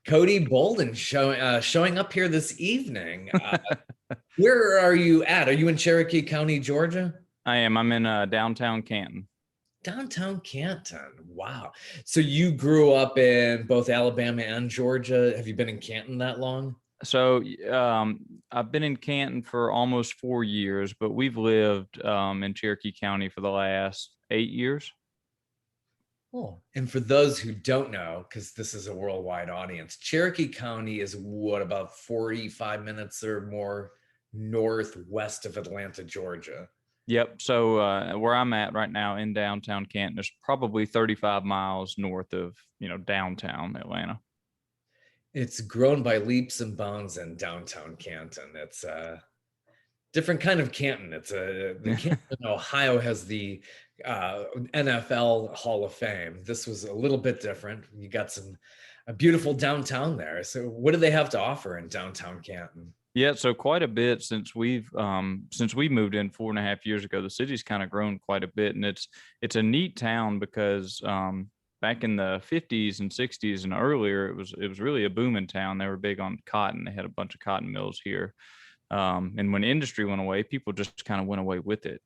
Cody Bolden showing up here this evening. Where are you at? Are you in Cherokee County, Georgia? I am. I'm in downtown Canton. Downtown Canton. Wow. So you grew up in both Alabama and Georgia. Have you been in Canton that long? So I've been in Canton for almost 4 years, but we've lived in Cherokee County for the last 8 years. Cool. And for those who don't know, because this is a worldwide audience, Cherokee County is what, about 45 minutes or more northwest of Atlanta, Georgia. Yep. So where I'm at right now in downtown Canton is probably 35 miles north of downtown Atlanta. It's grown by leaps and bounds in downtown Canton. It's a different kind of Canton. It's the Canton in Ohio has the NFL Hall of Fame. This was a little bit different. You got a beautiful downtown there. So what do they have to offer in downtown Canton? Yeah, so quite a bit since we moved in 4.5 years ago. The city's kind of grown quite a bit, and it's a neat town because back in the 50s and 60s and earlier, it was really a booming town. They were big on cotton. They had a bunch of cotton mills here, and when industry went away, people just kind of went away with it.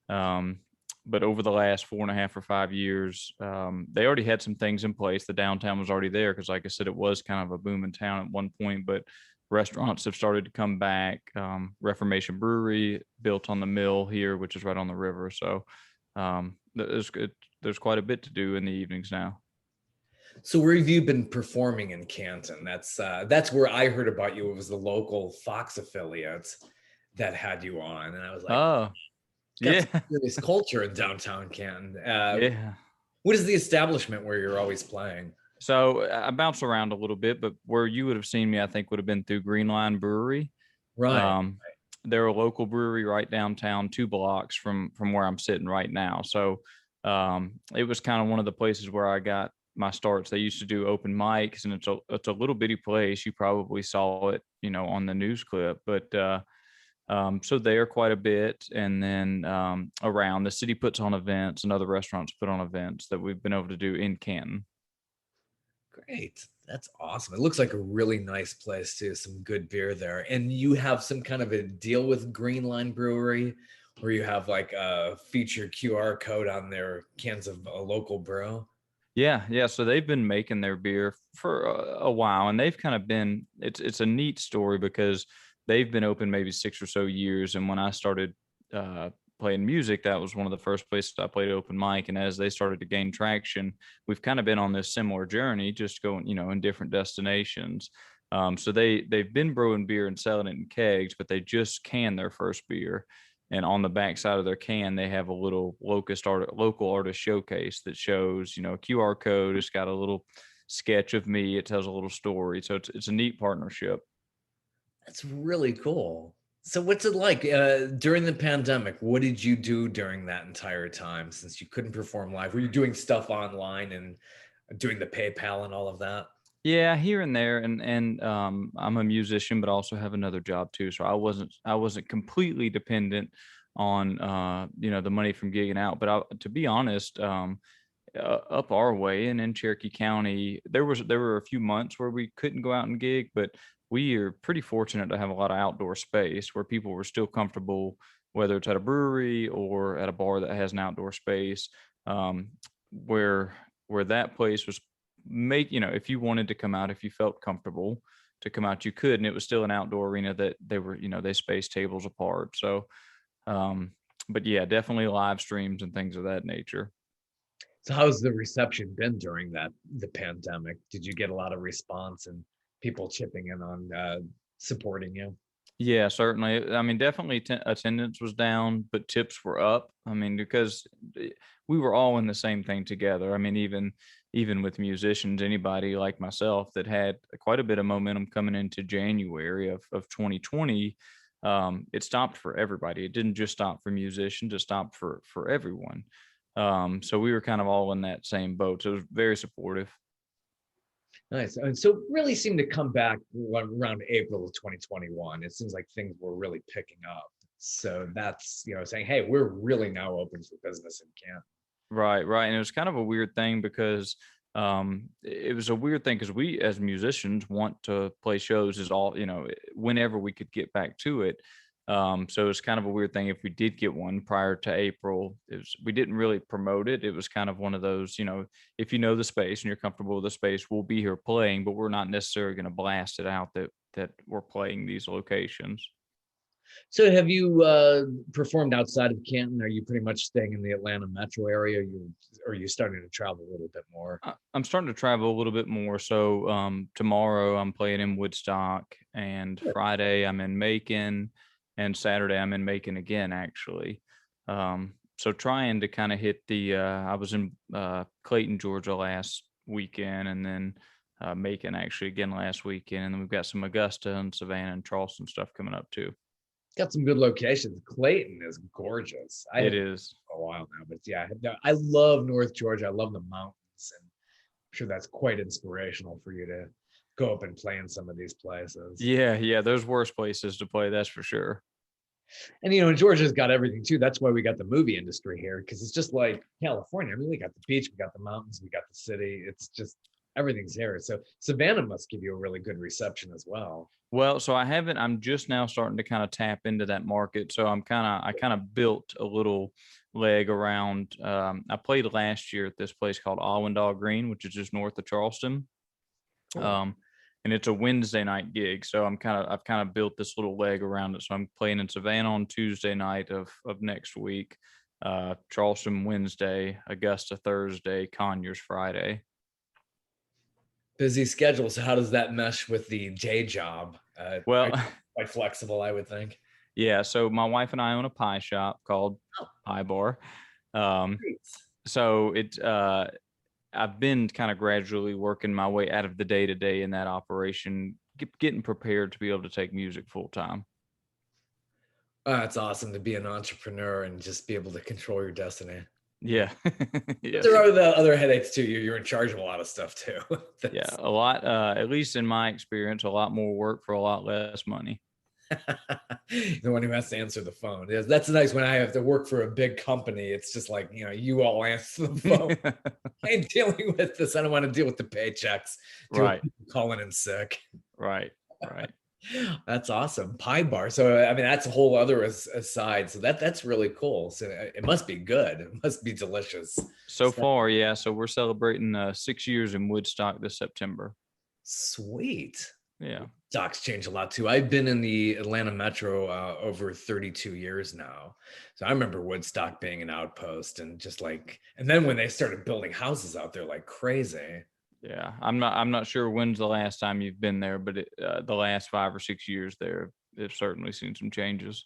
But over the last 4.5 or 5 years, they already had some things in place. The downtown was already there because, like I said, it was kind of a booming town at one point, but restaurants have started to come back. Reformation Brewery built on the mill here, which is right on the river. So there's quite a bit to do in the evenings now. So where have you been performing in Canton? That's where I heard about you. It was the local Fox affiliate that had you on, and I was like, Oh, got yeah. some serious culture in downtown Canton. Yeah. What is the establishment where you're always playing? So I bounce around a little bit, but where you would have seen me, I think, would have been through Greenline Brewery. Right. Um, they're a local brewery right downtown, 2 blocks from where I'm sitting right now. So it was kind of one of the places where I got my starts. They used to do open mics, and it's a little bitty place. You probably saw it, on the news clip, but so there quite a bit. And then around the city puts on events, and other restaurants put on events that we've been able to do in Canton. Great. That's awesome. It looks like a really nice place too. Some good beer there. And you have some kind of a deal with Greenline Brewery where you have like a feature QR code on their cans of a local brew. Yeah. So they've been making their beer for a while, and they've kind of been. It's a neat story because they've been open maybe 6 or so years. And when I started playing music, that was one of the first places I played open mic. And as they started to gain traction, we've kind of been on this similar journey, just going, in different destinations. So they've been brewing beer and selling it in kegs, but they just canned their first beer. And on the back side of their can, they have a little local artist showcase that shows, a QR code. It's got a little sketch of me. It tells a little story. So it's a neat partnership. That's really cool. So what's it like during the pandemic? What did you do during that entire time since you couldn't perform live? Were you doing stuff online and doing the PayPal and all of that? Yeah, here and there, and I'm a musician, but also have another job too. So I wasn't completely dependent on the money from gigging out. But to be honest, up our way and in Cherokee County, there were a few months where we couldn't go out and gig, but we are pretty fortunate to have a lot of outdoor space where people were still comfortable, whether it's at a brewery or at a bar that has an outdoor space, um, where that place was if you wanted to come out, if you felt comfortable to come out, you could, and it was still an outdoor arena that they spaced tables apart. So, but yeah, definitely live streams and things of that nature. So how's the reception been during the pandemic? Did you get a lot of response and people chipping in on supporting you? Yeah, certainly. I mean, definitely attendance was down, but tips were up. I mean, because we were all in the same thing together. I mean, even with musicians, anybody like myself that had quite a bit of momentum coming into January of 2020, it stopped for everybody. It didn't just stop for musicians; it stopped for everyone. So we were kind of all in that same boat. So it was very supportive. Nice. And so really seemed to come back around April of 2021. It seems like things were really picking up. So that's, saying, hey, we're really now open for business in Canton. Right. And it was kind of a weird thing because it was a weird thing because we as musicians want to play shows as all, whenever we could get back to it. So it's kind of a weird thing if we did get one prior to April. We didn't really promote it. It was kind of one of those, if you know the space and you're comfortable with the space, we'll be here playing, but we're not necessarily going to blast it out that we're playing these locations. So have you performed outside of Canton? Are you pretty much staying in the Atlanta metro area? Or are you starting to travel a little bit more? I'm starting to travel a little bit more. So tomorrow I'm playing in Woodstock, and Good. Friday I'm in Macon, and Saturday I'm in Macon again, actually. So trying to kind of hit I was in Clayton, Georgia last weekend, and then Macon actually again last weekend. And then we've got some Augusta and Savannah and Charleston stuff coming up too. Got some good locations. Clayton is gorgeous. I It haven't been is. for a while now, but yeah, I love North Georgia. I love the mountains, and I'm sure that's quite inspirational for you to go up and play in some of these places. Yeah, yeah. There's worse places to play, that's for sure. And Georgia's got everything too. That's why we got the movie industry here, because it's just like California. I mean, we got the beach, we got the mountains, we got the city. It's just everything's here. So Savannah must give you a really good reception as well. Well, so I'm just now starting to kind of tap into that market. So I kind of built a little leg around. I played last year at this place called Allendale Green, which is just north of Charleston. Cool. And it's a Wednesday night gig. So I've kind of built this little leg around it. So I'm playing in Savannah on Tuesday night of next week, Charleston Wednesday, Augusta Thursday, Conyers Friday. Busy schedule. So how does that mesh with the day job? Well, Quite flexible, I would think. yeah. So my wife and I own a pie shop called Pie Bar. Great. So I've been kind of gradually working my way out of the day to day in that operation, getting prepared to be able to take music full time. It's awesome to be an entrepreneur and just be able to control your destiny. Yeah. But Yes. there are the other headaches too. You're in charge of a lot of stuff too. Yeah. A lot, at least in my experience, a lot more work for a lot less money. The one who has to answer the phone. Yeah, that's nice when I have to work for a big company. It's just like, you all answer the phone. I ain't dealing with this. I don't want to deal with the paychecks. Right. Calling in sick. Right. Right. That's awesome. Pie bar. So I mean, that's a whole other aside. So that's really cool. So it must be good. It must be delicious. So far, yeah. So we're celebrating 6 years in Woodstock this September. Sweet. Yeah. Docs change a lot too. I've been in the Atlanta metro over 32 years now. So I remember Woodstock being an outpost and and then when they started building houses out there like crazy. Yeah, I'm not sure when's the last time you've been there, but the last 5 or 6 years there, it's certainly seen some changes.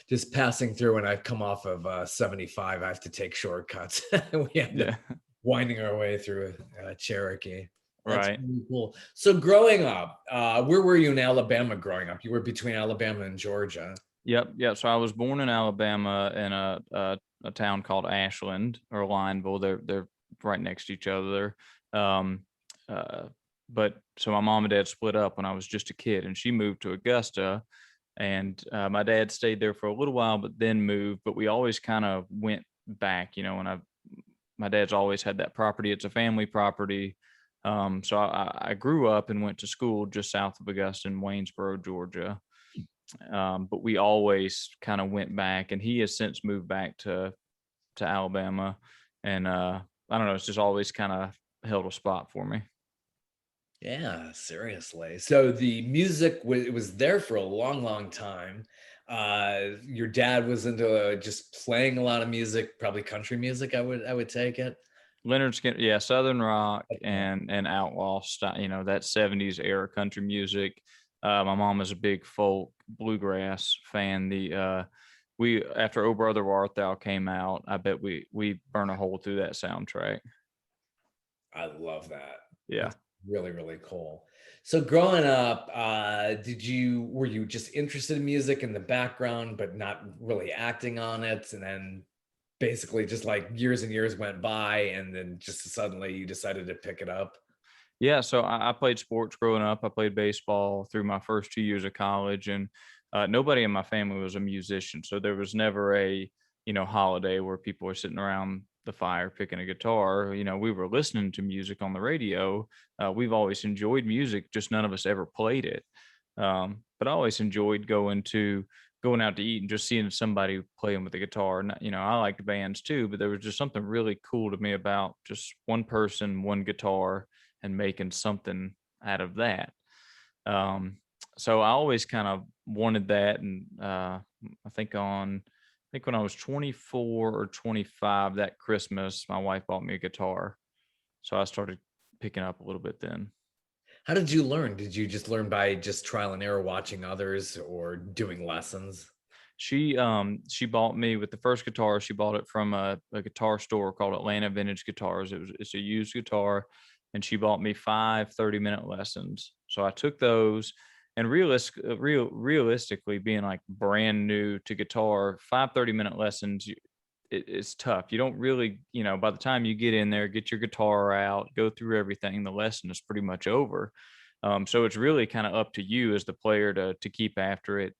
Just passing through, and I've come off of 75. I have to take shortcuts. We have to winding our way through Cherokee. That's right. really cool. So growing up, where were you in Alabama growing up? You were between Alabama and Georgia. Yep. So I was born in Alabama in a town called Ashland or Lineville. They're right next to each other. But so my mom and dad split up when I was just a kid, and she moved to Augusta, and my dad stayed there for a little while, but then moved. But we always kind of went back, when my dad's always had that property. It's a family property. So I grew up and went to school just south of Augusta in Waynesboro, Georgia. But we always kind of went back, and he has since moved back to Alabama. And I don't know, it's just always kind of held a spot for me. Yeah, seriously. So the music it was there for a long, long time. Your dad was into just playing a lot of music, probably country music. I would take it. Leonard Skinner, yeah, Southern rock and outlaw style, that 70s era country music. My mom is a big folk bluegrass fan. We after Oh Brother Art Thou came out, I bet we burn a hole through that soundtrack. I love that. Yeah. That's really, really cool. So growing up, were you just interested in music in the background, but not really acting on it? And then basically just like years and years went by, and then just suddenly you decided to pick it up? Yeah, so I played sports growing up. I played baseball through my first 2 years of college, and nobody in my family was a musician. So there was never a holiday where people were sitting around the fire picking a guitar. You know, we were listening to music on the radio. We've always enjoyed music, just none of us ever played it. But I always enjoyed going out to eat and just seeing somebody playing with the guitar. And, you know, I liked bands too, but there was just something really cool to me about just one person, one guitar, and making something out of that. So I always kind of wanted that. And I think when I was 24 or 25 that Christmas, my wife bought me a guitar. So I started picking up a little bit then. How did you learn? Did you just learn by just trial and error, watching others, or doing lessons? She bought me with the first guitar. She bought it from a guitar store called Atlanta Vintage Guitars. It's a used guitar, and she bought me 5 30-minute lessons. So I took those, and realistically, being like brand new to guitar, 5 30-minute lessons, it's tough. You don't really, you know, by the time you get in there, get your guitar out, go through everything, the lesson is pretty much over. So it's really kind of up to you as the player to keep after it.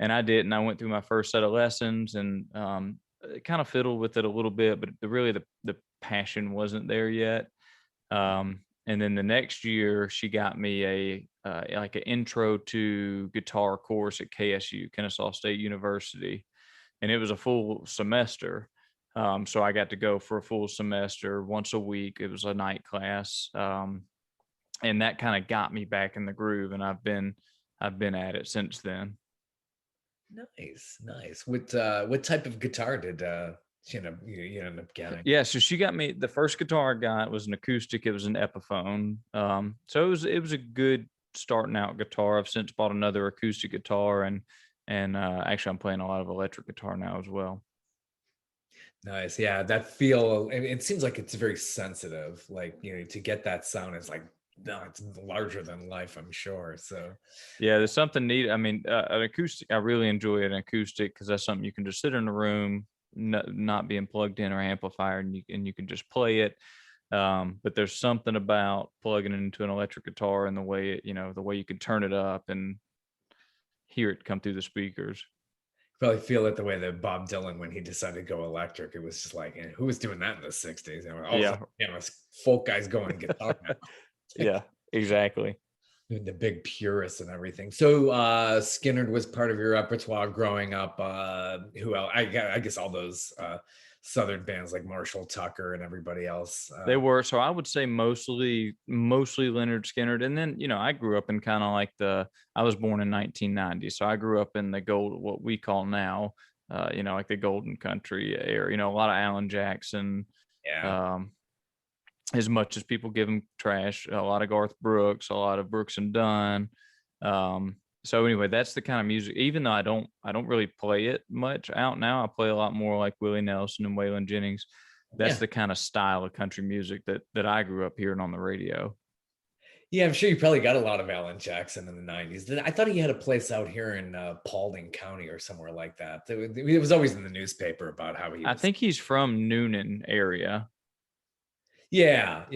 And I did, and I went through my first set of lessons, and kind of fiddled with it a little bit, but the passion wasn't there yet. And then the next year, she got me like an intro to guitar course at KSU, Kennesaw State University, and it was a full semester. So I got to go for a full semester once a week. It was a night class, and that kind of got me back in the groove, and I've been at it since then. Nice. What type of guitar did you end up getting? Yeah, so she got me, the first guitar I got was an acoustic. It was an Epiphone. So it was a good starting out guitar. I've since bought another acoustic guitar, and actually I'm playing a lot of electric guitar now as well. Nice. Yeah, that feel, it seems like it's very sensitive. Like, you know, to get that sound, it's like, no, it's larger than life, I'm sure. So yeah, there's something neat. I mean, an acoustic, I really enjoy an acoustic because that's something you can just sit in a room, not being plugged in or amplifier, and you can just play it. But there's something about plugging it into an electric guitar and the way the way you can turn it up and hear it come through the speakers. Probably feel it the way that Bob Dylan, when he decided to go electric, it was just like, who was doing that in the 60s? All Yeah. Folk guys going guitar now. Yeah, exactly. The big purists and everything. So Skynyrd was part of your repertoire growing up. Who else? I guess all those Southern bands like Marshall Tucker and everybody else. They were. So I would say mostly Lynyrd Skynyrd. And then, I grew up in kind of like I was born in 1990. So I grew up in the what we call now, like the Golden Country area, a lot of Alan Jackson. Yeah. As much as people give him trash, a lot of Garth Brooks, a lot of Brooks and Dunn. So anyway, that's the kind of music, even though I don't really play it much out now. I play a lot more like Willie Nelson and Waylon Jennings. That's the kind of style of country music that I grew up hearing on the radio. Yeah, I'm sure you probably got a lot of Alan Jackson in the 90s. I thought he had a place out here in Paulding County or somewhere like that. It was always in the newspaper about how I think he's from Noonan area. Yeah.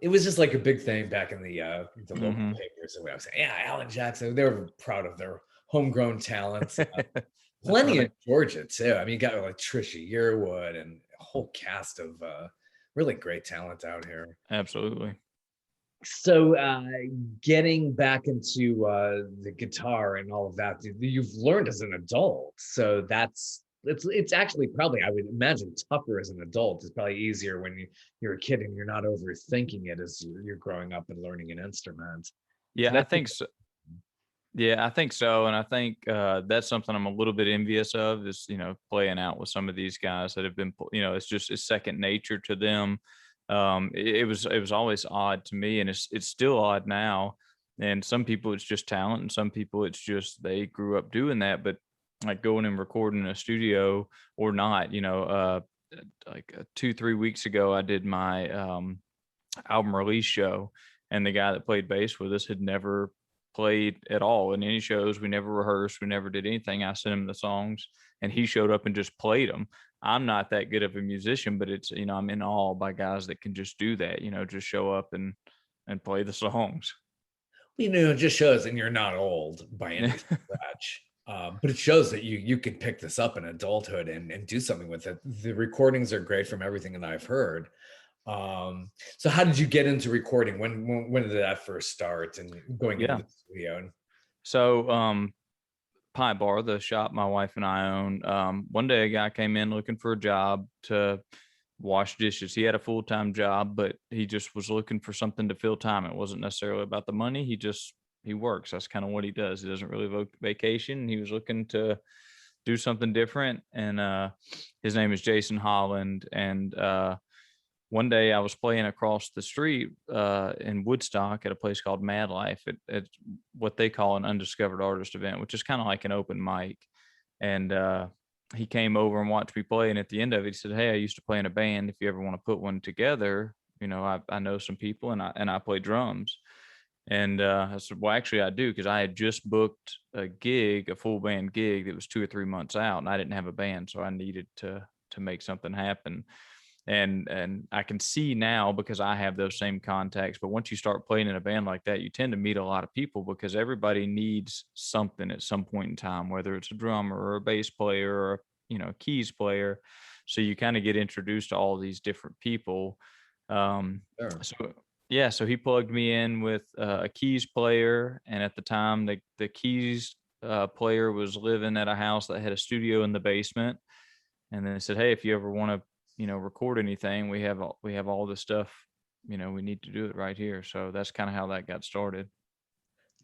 It was just like a big thing back in the local papers. I was saying, yeah, Alan Jackson. They were proud of their homegrown talents. Plenty in Georgia too. I mean, you got like Trisha Yearwood and a whole cast of really great talent out here. Absolutely. So getting back into the guitar and all of that, you've learned as an adult. So it's actually probably, I would imagine, tougher as an adult. It's probably easier when you're a kid and you're not overthinking it as you're growing up and learning an instrument. Yeah, I think so. Yeah, I think so. And I think that's something I'm a little bit envious of is, playing out with some of these guys that have been, it's second nature to them. It was always odd to me, and it's still odd now. And some people it's just talent, and some people it's just they grew up doing that. But like going and recording in a studio or not, like 2-3 weeks ago, I did my album release show, and the guy that played bass with us had never played at all in any shows. We never rehearsed. We never did anything. I sent him the songs, and he showed up and just played them. I'm not that good of a musician, but it's, I'm in awe by guys that can just do that, just show up and play the songs. It just shows, and you're not old by any stretch. But it shows that you could pick this up in adulthood and do something with it. The recordings are great from everything that I've heard. So how did you get into recording? When did that first start and going into Yeah. the studio? So, Pie Bar, the shop my wife and I own, one day a guy came in looking for a job to wash dishes. He had a full-time job, but he just was looking for something to fill time. It wasn't necessarily about the money. He works. That's kind of what he does. He doesn't really vacation. He was looking to do something different. And his name is Jason Holland. And one day I was playing across the street in Woodstock at a place called Mad Life. It's what they call an undiscovered artist event, which is kind of like an open mic. And he came over and watched me play. And at the end of it, he said, "Hey, I used to play in a band. If you ever want to put one together, I know some people and I play drums." And I said, "Well, actually, I do, because I had just booked a full band gig that was 2 or 3 months out, and I didn't have a band, so I needed to make something happen." And I can see now, because I have those same contacts. But once you start playing in a band like that, you tend to meet a lot of people, because everybody needs something at some point in time, whether it's a drummer or a bass player or a keys player. So you kind of get introduced to all these different people. Sure. So yeah, so he plugged me in with a keys player, and at the time the keys player was living at a house that had a studio in the basement. And then they said, "Hey, if you ever want to record anything, we have all this stuff, we need to do it right here." So that's kind of how that got started.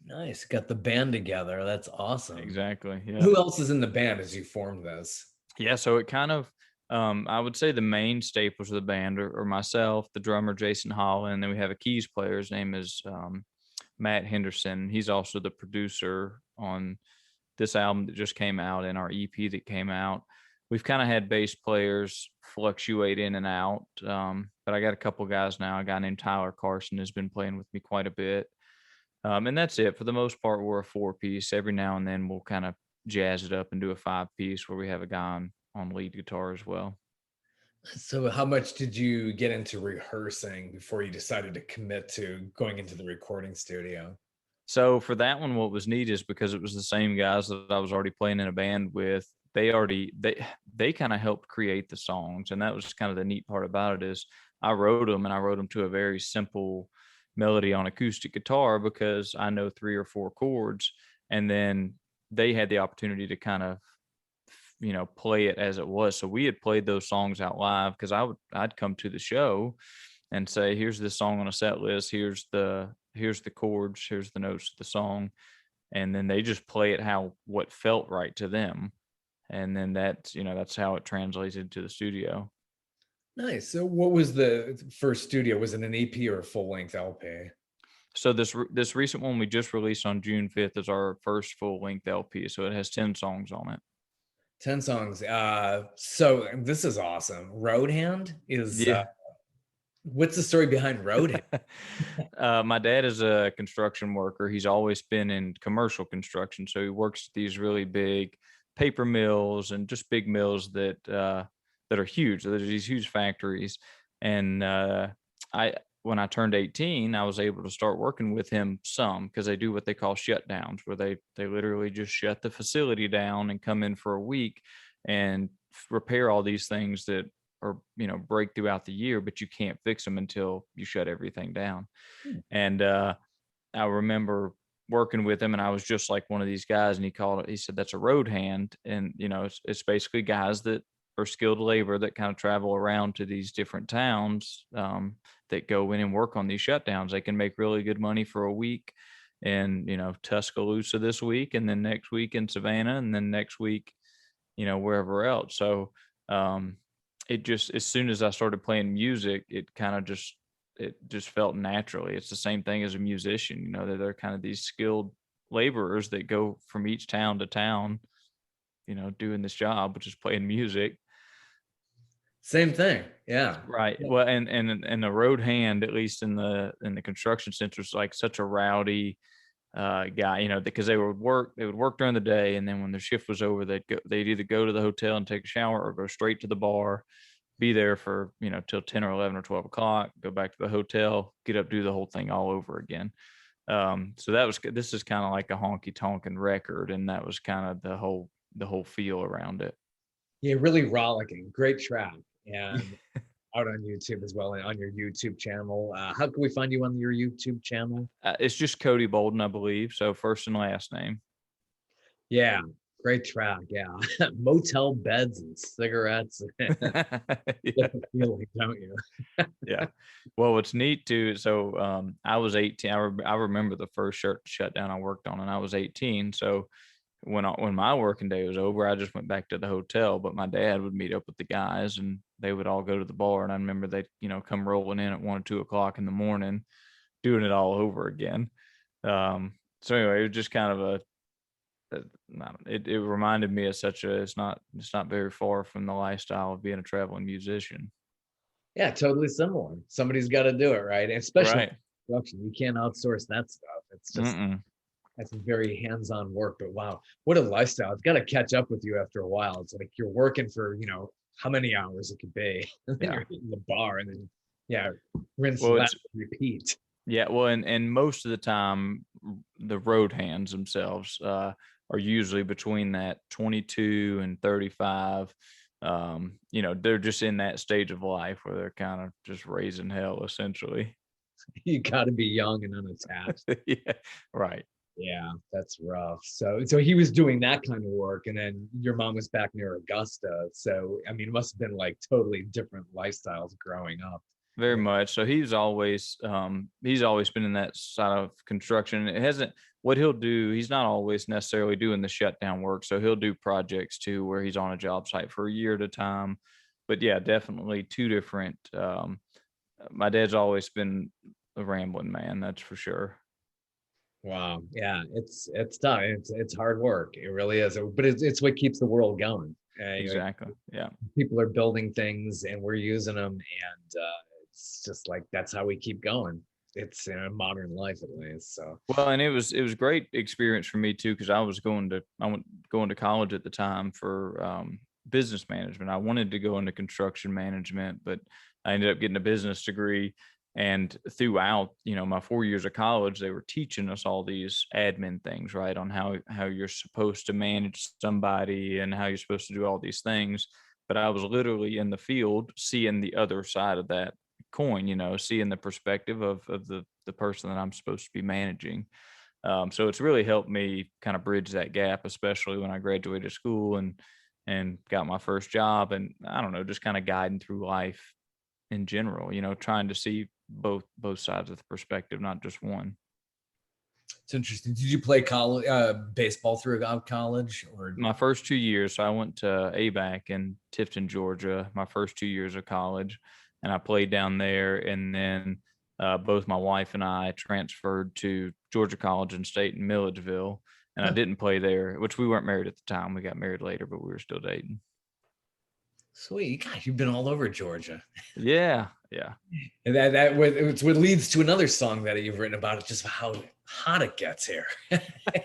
Nice. Got the band together. That's awesome. Exactly. Yeah. Who else is in the band as you formed this? Yeah. So it kind of, I would say the main staples of the band are myself, the drummer Jason Holland, and then we have a keys player. His name is Matt Henderson. He's also the producer on this album that just came out and our EP that came out. We've kind of had bass players fluctuate in and out, but I got a couple guys now. A guy named Tyler Carson has been playing with me quite a bit, and that's it. For the most part, we're a four-piece. Every now and then, we'll kind of jazz it up and do a five-piece where we have a guy on lead guitar as well. So how much did you get into rehearsing before you decided to commit to going into the recording studio? So for that one, what was neat is, because it was the same guys that I was already playing in a band with, they kind of helped create the songs. And that was kind of the neat part about it, is I wrote them, and I wrote them to a very simple melody on acoustic guitar, because I know 3 or 4 chords. And then they had the opportunity to kind of play it as it was. So we had played those songs out live, because I'd come to the show and say, "Here's this song on a set list. Here's the chords. Here's the notes of the song," and then they just play it what felt right to them, and then that's how it translated to the studio. Nice. So what was the first studio? Was it an EP or a full-length LP? So this recent one we just released on June 5th is our first full length LP. So it has 10 songs on it. 10 songs. So this is awesome. Roadhand is Yeah. what's the story behind Roadhand? My dad is a construction worker. He's always been in commercial construction. So he works at these really big paper mills and just big mills that are huge. There's these huge factories. And when I turned 18, I was able to start working with him some, because they do what they call shutdowns, where they literally just shut the facility down and come in for a week and repair all these things that or break throughout the year, but you can't fix them until you shut everything down. Hmm. And I remember working with him, and I was just like one of these guys, and he said, "That's a road hand." And it's basically guys that are skilled labor that kind of travel around to these different towns, that go in and work on these shutdowns. They can make really good money for a week in Tuscaloosa this week, and then next week in Savannah, and then next week wherever else. So it just, as soon as I started playing music, it just felt naturally. It's the same thing as a musician. They're kind of these skilled laborers that go from each town to town, doing this job, which is playing music. Same thing. Yeah. Right. Well, and the road hand, at least in the construction center, is like such a rowdy guy, because they would work during the day, and then when their shift was over, they'd either go to the hotel and take a shower, or go straight to the bar, be there for till 10 or 11 or 12 o'clock, go back to the hotel, get up, do the whole thing all over again. So this is kind of like a honky tonkin record, and that was kind of the whole feel around it. Yeah, really rollicking. Great track. And out on YouTube as well, and on your YouTube channel. How can we find you on your YouTube channel? It's just Cody Bolden, I believe. So first and last name. Yeah, great track. Yeah. Motel beds and cigarettes. Get Yeah. the feeling, don't you? Yeah. Well, what's neat too. So I was 18. I remember the first shutdown I worked on, and I was 18. So when my working day was over, I just went back to the hotel. But my dad would meet up with the guys, and they would all go to the bar. And I remember they, come rolling in at 1 or 2 o'clock in the morning, doing it all over again. So anyway, it was just kind of it reminded me of it's not very far from the lifestyle of being a traveling musician. Yeah, totally similar. Somebody's got to do it, right? And especially Right. production. You can't outsource that stuff. It's just Mm-mm. that's very hands-on work. But wow, what a lifestyle. It's got to catch up with you after a while. It's like you're working for, how many hours it could be. And then Yeah. you're hitting the bar and then rinse, Well, lap, repeat. yeah. Well, and most of the time, the road hands themselves are usually between that 22 and 35. They're just in that stage of life where they're kind of just raising hell, essentially. You got to be young and unattached. Yeah. Right. Yeah, that's rough. So he was doing that kind of work, and then your mom was back near Augusta. So I mean, it must have been like totally different lifestyles growing up. Very much. So he's always been in that side of construction. It hasn't what he'll do, he's not always necessarily doing the shutdown work. So he'll do projects too where he's on a job site for a year at a time. But yeah, definitely two different my dad's always been a rambling man, that's for sure. Wow. Yeah, it's tough. It's hard work. It really is. But it's what keeps the world going. Exactly. Yeah. People are building things and we're using them, and it's just like that's how we keep going. It's in a modern life at least. So Well, and it was great experience for me too, because I went going to college at the time for business management. I wanted to go into construction management, but I ended up getting a business degree. And throughout, my 4 years of college, they were teaching us all these admin things, right, on how you're supposed to manage somebody and how you're supposed to do all these things. But I was literally in the field seeing the other side of that coin, seeing the perspective of the person that I'm supposed to be managing. So it's really helped me kind of bridge that gap, especially when I graduated school and got my first job. And I don't know, just kind of guiding through life in general, trying to see both sides of the perspective, not just one. it's interesting. Did you play college baseball throughout college, or My first 2 years, so I went to ABAC in Tifton, Georgia, my first 2 years of college, and I played down there. And then both my wife and I transferred to Georgia College and State in Milledgeville, and I didn't play there, which we weren't married at the time. We got married later, but we were still dating. sweet? God, you've been all over Georgia. Yeah, yeah. And it's what leads to another song that you've written about. It's just how hot it gets here.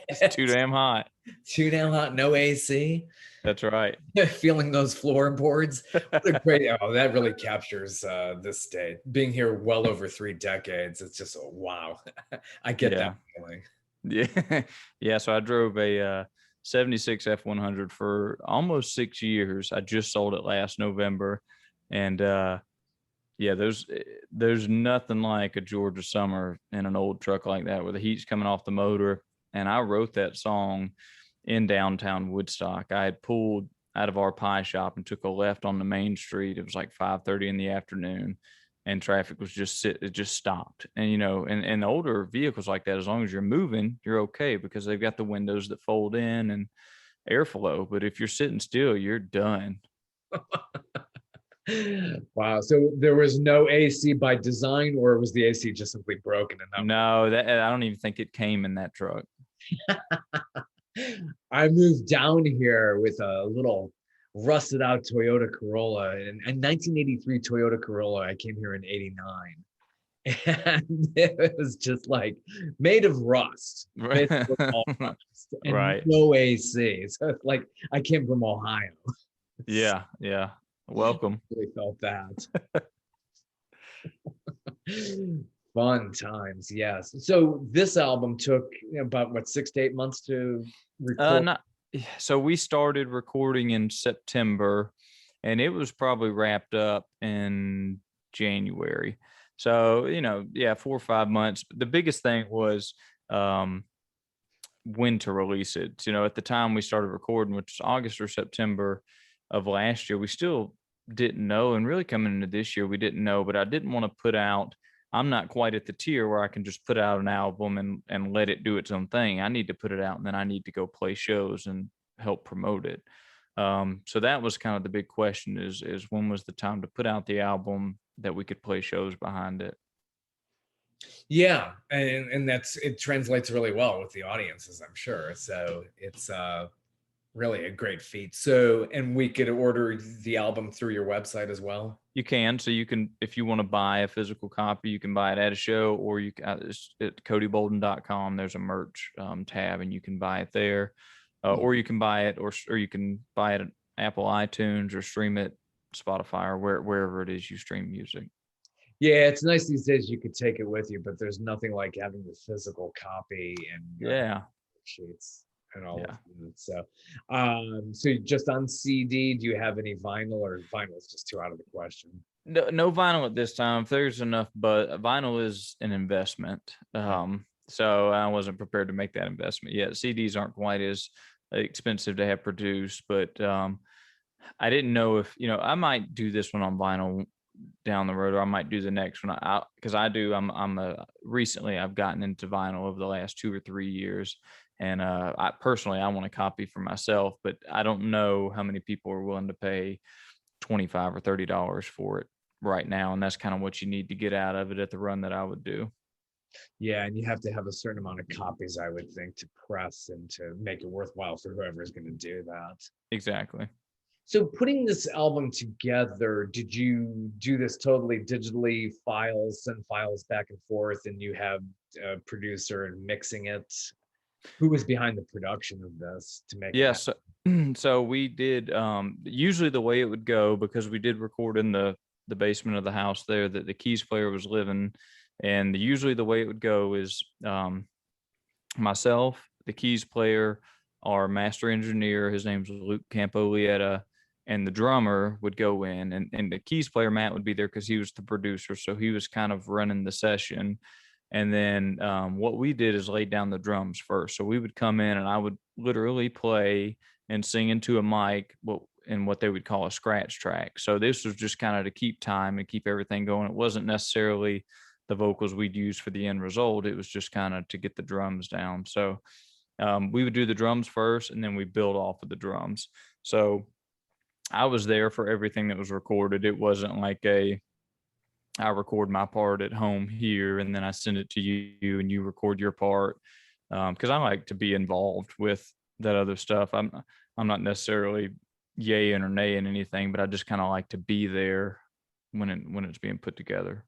It's too damn hot. Too damn hot. No AC. That's right. Feeling those floorboards. What a great, that really captures this state. Being here well over 3 decades, it's just wow. I get that feeling. Yeah. Yeah. So I drove a 76 F100 for almost 6 years. I just sold it last November. And yeah, there's nothing like a Georgia summer in an old truck like that where the heat's coming off the motor. And I wrote that song in downtown Woodstock. I had pulled out of our pie shop and took a left on the main street. It was like 5:30 in the afternoon, and traffic was it just stopped. And and the older vehicles like that, as long as you're moving, you're okay because they've got the windows that fold in and airflow. But if you're sitting still, you're done. Wow. So there was no AC by design, or was the AC just simply broken enough? No, that I don't even think it came in that truck. I moved down here with a little rusted out Toyota Corolla, and 1983 Toyota Corolla. I came here in 89. And it was just like made of rust, Right. rust and Right. no AC. So it's like I came from Ohio. Yeah. Welcome. Really felt that. Fun times, yes. So this album took about what, 6 to 8 months to record? Not so we started recording in September, and it was probably wrapped up in January. So, yeah, 4 or 5 months. The biggest thing was um when to release it. At the time we started recording, which was August or September of last year, we still didn't know. And really coming into this year, we didn't know, but I didn't want to put out, I'm not quite at the tier where I can just put out an album and let it do its own thing. I need to put it out and then I need to go play shows and help promote it. So that was kind of the big question is when was the time to put out the album that we could play shows behind it? Yeah, and that's, it translates really well with the audiences, I'm sure. So it's really a great feat. So, and we could order the album through your website as well. You can. So you can, if you want to buy a physical copy, you can buy it at a show, or you can it's at codybolden.com. There's a merch tab, and you can buy it there, or you can buy it, or you can buy it at Apple iTunes, or stream it Spotify, or wherever it is you stream music. Yeah, it's nice these days you could take it with you, but there's nothing like having the physical copy and Yeah. sheets and all Yeah. of that. So, so just on CD, do you have any vinyl, or vinyl is just too out of the question? No vinyl at this time. If there's enough, but vinyl is an investment. So I wasn't prepared to make that investment yet. CDs aren't quite as expensive to have produced, but I didn't know if, I might do this one on vinyl down the road, or I might do the next one. Because recently I've gotten into vinyl over the last 2 or 3 years. And I personally, I want a copy for myself, but I don't know how many people are willing to pay $25 or $30 for it right now. And that's kind of what you need to get out of it at the run that I would do. Yeah, and you have to have a certain amount of copies, I would think, to press and to make it worthwhile for whoever is going to do that. Exactly. So putting this album together, did you do this totally digitally, send files back and forth, and you have a producer and mixing it? Who was behind the production of this to make it Yes. So we did, usually the way it would go, because we did record in the basement of the house there that the keys player was living. And usually the way it would go is myself, the keys player, our master engineer, his name's Luke Campolietta, and the drummer would go in, and the keys player, Matt, would be there because he was the producer. So he was kind of running the session. And then what we did is laid down the drums first. So we would come in and I would literally play and sing into a mic, what they would call a scratch track. So this was just kind of to keep time and keep everything going. It wasn't necessarily the vocals we'd use for the end result. It was just kind of to get the drums down. So we would do the drums first, and then we build off of the drums. So I was there for everything that was recorded. It wasn't like I record my part at home here and then I send it to you and you record your part. Because I like to be involved with that other stuff. I'm not necessarily yaying or naying anything, but I just kind of like to be there when it's being put together.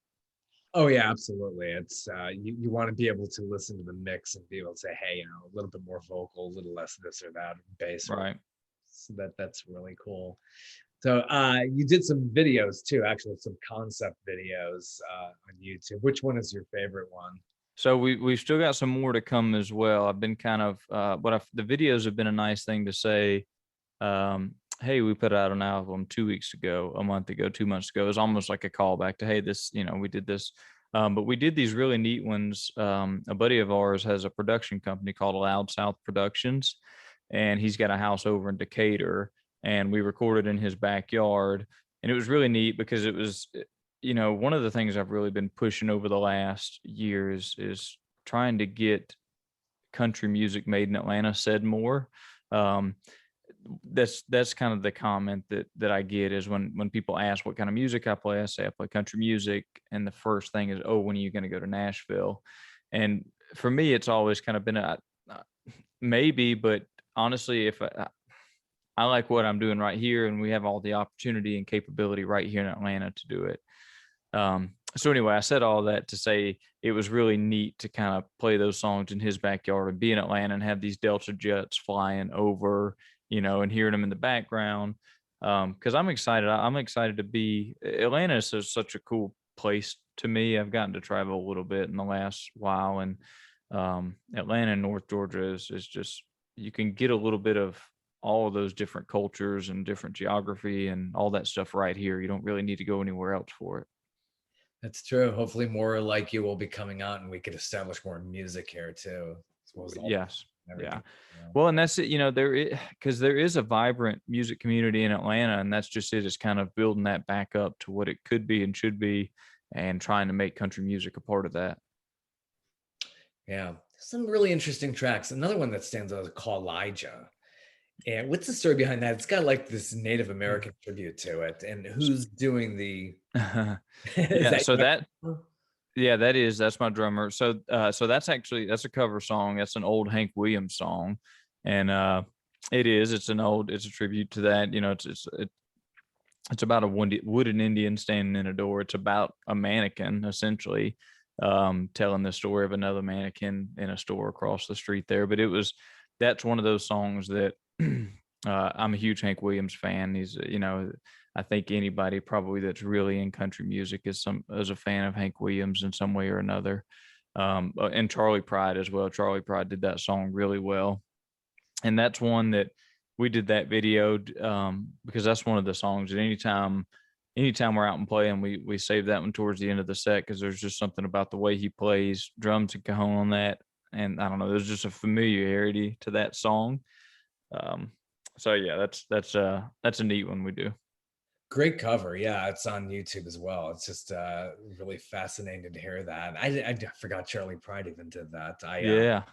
Oh yeah, absolutely. It's you want to be able to listen to the mix and be able to say, hey, a little bit more vocal, a little less this or that, bass. Right. So that's really cool. So you did some videos too, actually some concept videos on YouTube. Which one is your favorite one? So we've still got some more to come as well. I've been kind of the videos have been a nice thing to say. Hey, we put out an album 2 weeks ago, a month ago, 2 months ago. It's almost like a callback to, hey, this, we did this. But we did these really neat ones. A buddy of ours has a production company called Loud South Productions, and he's got a house over in Decatur, and we recorded in his backyard. And it was really neat because it was, one of the things I've really been pushing over the last years is trying to get country music made in Atlanta said more. That's kind of the comment that I get is when people ask what kind of music I play, I say I play country music, and the first thing is, oh, when are you going to go to Nashville? And for me, it's always kind of been a maybe, but honestly, if I like what I'm doing right here, and we have all the opportunity and capability right here in Atlanta to do it. So anyway, I said all that to say it was really neat to kind of play those songs in his backyard and be in Atlanta and have these Delta jets flying over, and hearing them in the background. Because I'm excited. I'm excited to be. Atlanta is such a cool place to me. I've gotten to travel a little bit in the last while, and Atlanta and North Georgia is just, you can get a little bit of all of those different cultures and different geography and all that stuff right here. You don't really need to go anywhere else for it. That's true. Hopefully more like you will be coming out and we could establish more music here too. As well as Yes. everything. Yeah. Yeah. Well, and that's it, because there is a vibrant music community in Atlanta, and that's just it. It's kind of building that back up to what it could be and should be, and trying to make country music a part of that. Yeah. Some really interesting tracks. Another one that stands out is called Elijah. And what's the story behind that? It's got like this Native American tribute to it. And who's doing the is Yeah. that So your- that's my drummer. So that's a cover song. That's an old Hank Williams song, and it's a tribute to that. It's about a wooden Indian standing in a door. It's about a mannequin, essentially, telling the story of another mannequin in a store across the street there. But that's one of those songs that I'm a huge Hank Williams fan. He's, I think anybody probably that's really in country music is a fan of Hank Williams in some way or another. And Charlie Pride as well. Charlie Pride did that song really well. And that's one that we did that video because that's one of the songs that anytime we're out and playing, we save that one towards the end of the set, because there's just something about the way he plays drums and cajon on that. And I don't know, there's just a familiarity to that song. So yeah, that's a neat one we do. Great cover. Yeah, it's on YouTube as well. It's just really fascinating to hear that. I forgot Charlie Pride even did that. Yeah.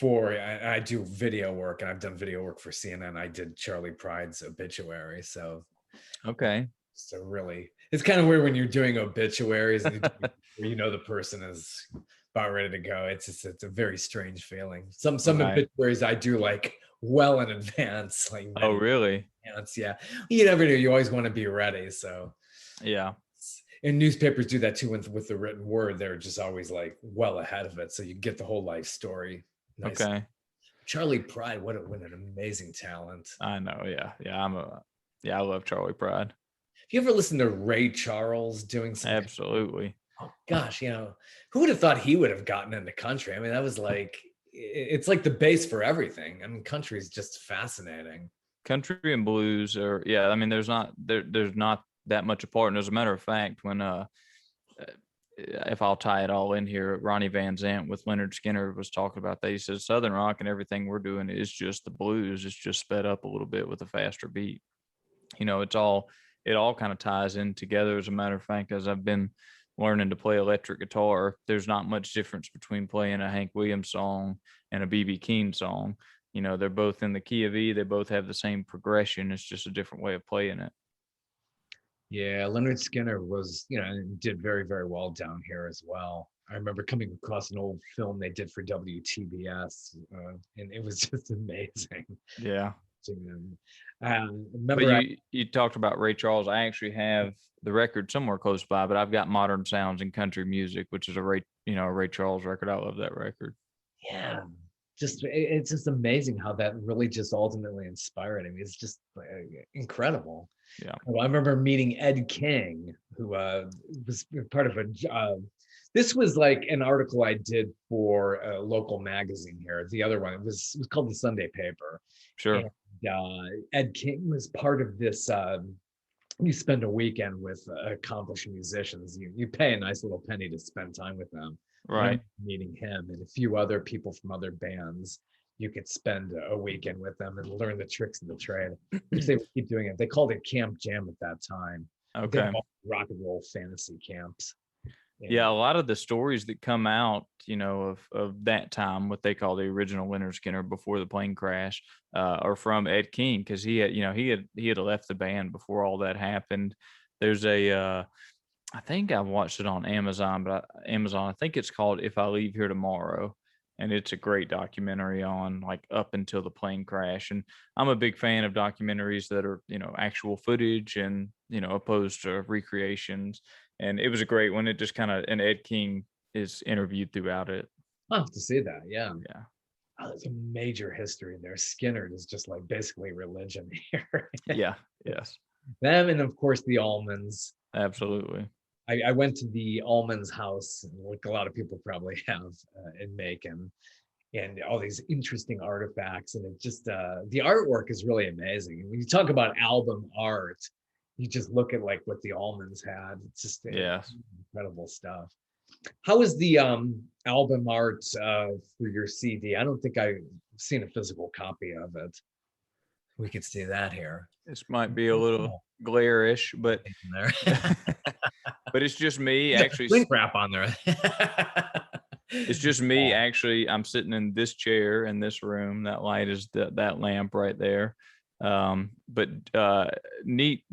I do video work, and I've done video work for CNN. I did Charlie Pride's obituary. So Okay. it's kind of weird when you're doing obituaries and the person is about ready to go. It's a very strange feeling. Some Right. obituaries I do like well in advance. Like Oh, really? yeah. You never know. You always want to be ready. So Yeah. and newspapers do that too with the written word. They're just always like well ahead of it, so you get the whole life story. Nice. Okay. Charlie Pride, what an amazing talent. I know. Yeah. I love Charlie Pride. Have you ever listened to Ray Charles doing something? Absolutely. Oh gosh, who would have thought he would have gotten into country? I mean, that was like, it's like the base for everything. I mean, country is just fascinating. Country and blues are, yeah. I mean, there's not that much apart. And as a matter of fact, when if I'll tie it all in here, Ronnie Van Zant with Leonard Skinner was talking about that. He says Southern rock and everything we're doing is just the blues. It's just sped up a little bit with a faster beat. It all kind of ties in together. As a matter of fact, as I've been learning to play electric guitar, there's not much difference between playing a Hank Williams song and a B.B. King song. They're both in the key of E. They both have the same progression. It's just a different way of playing it. Yeah, Leonard Skinner was, did very, very well down here as well. I remember coming across an old film they did for WTBS, and it was just amazing. Yeah. Remember, but you talked about Ray Charles. I actually have the record somewhere close by, but I've got Modern Sounds in Country Music, which is a Ray Charles record. I love that record. Yeah, it's just amazing how that really just ultimately inspired him. It's just incredible. Yeah. Well, I remember meeting Ed King, who was part of this was like an article I did for a local magazine here. The other one, it was called the Sunday Paper. Sure. And Ed King was part of this. You spend a weekend with accomplished musicians. You pay a nice little penny to spend time with them. Right. Meeting him and a few other people from other bands, you could spend a weekend with them and learn the tricks of the trade. Which they would keep doing it. They called it Camp Jam at that time. Okay. Rock and roll fantasy camps. Yeah, a lot of the stories that come out, of that time, what they call the original Leonard Skinner before the plane crash, are from Ed King, because he had left the band before all that happened. There's I think I watched it on Amazon, I think it's called If I Leave Here Tomorrow, and it's a great documentary on like up until the plane crash. And I'm a big fan of documentaries that are actual footage and opposed to recreations. And it was a great one. It just and Ed King is interviewed throughout it. I'll have to see that. Yeah. Yeah. There's a major history there. Skinner is just like basically religion here. Yeah. Yes. Them, and of course the Allmans. Absolutely. I went to the Allman's house, like a lot of people probably have in Macon, and all these interesting artifacts. And it just, the artwork is really amazing. And when you talk about album art, you just look at like what the Allmans had. It's just Yes. incredible stuff. How is the album art for your CD? I don't think I've seen a physical copy of it. We could see that here. This might be a little glare-ish, but There. but it's just me actually. Shrink wrap on there. It's just me actually. I'm sitting in this chair in this room. That light is that lamp right there. But a neat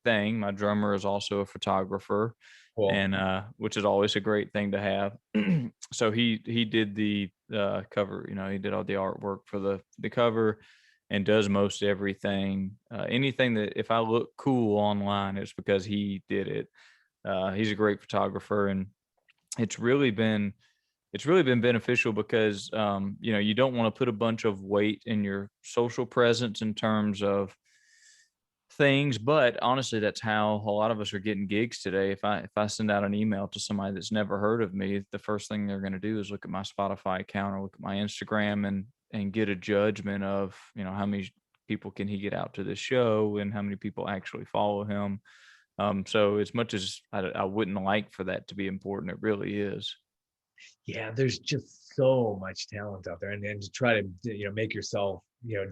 thing. My drummer is also a photographer, Cool. and which is always a great thing to have. So he did the cover. You know, he did all the artwork for the cover, and does most everything. Anything that if I look cool online, it's because he did it. He's a great photographer, and it's really been beneficial because you know, you don't want to put a bunch of weight in your social presence in terms of things, but honestly, that's how a lot of us are getting gigs today. If I send out an email to somebody that's never heard of me, the first thing they're going to do is look at my Spotify account or look at my Instagram and get a judgment of, you know, how many people can he get out to this show and how many people actually follow him. So as much as I wouldn't like for that to be important, it really is. Yeah, there's just so much talent out there, and to try to make yourself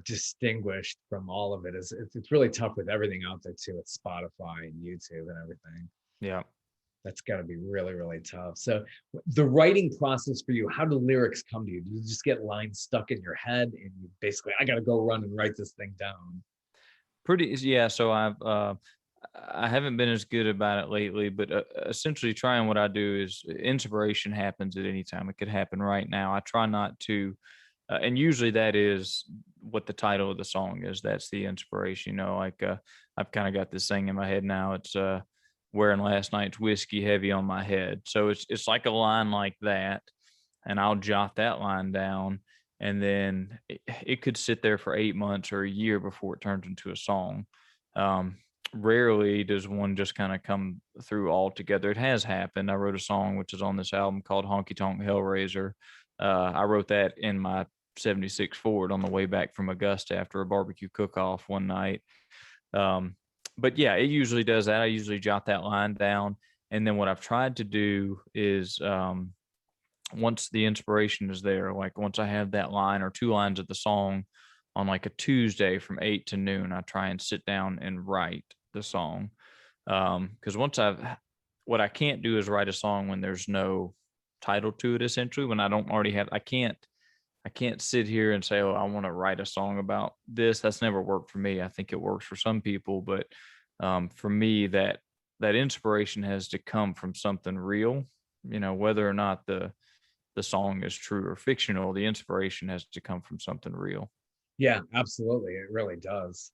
distinguished from all of it is it's really tough with everything out there too, with Spotify and YouTube and everything. Yeah. That's got to be really, really tough. So the writing process for you, how do lyrics come to you? Do you just get lines stuck in your head and you basically, I got to go run and write this thing down? Yeah. So I haven't been as good about it lately, but essentially trying what I do is inspiration happens at any time. It could happen right now. I try not to, and usually that is what the title of the song is. That's the inspiration, you know, like I've kind of got this thing in my head now. It's wearing last night's whiskey heavy on my head. So it's like a line like that. And I'll jot that line down. And then it could sit there for 8 months or a year before it turns into a song. Rarely does one just kind of come through all together. It has happened. I wrote a song which is on this album called Honky Tonk Hellraiser. I wrote that in my 76 Ford on the way back from Augusta after a barbecue cook-off one night. But yeah, it usually does that. I usually jot that line down. And then what I've tried to do is once the inspiration is there, like once I have that line or two lines of the song on like a Tuesday from 8 to noon, I try and sit down and write the song. Because what I can't do is write a song when there's no title to it, essentially, when I don't already have, I can't sit here and say, oh, I want to write a song about this. That's never worked for me. I think it works for some people, but for me, that inspiration has to come from something real, you know, whether or not the song is true or fictional, the inspiration has to come from something real. Yeah, absolutely. It really does.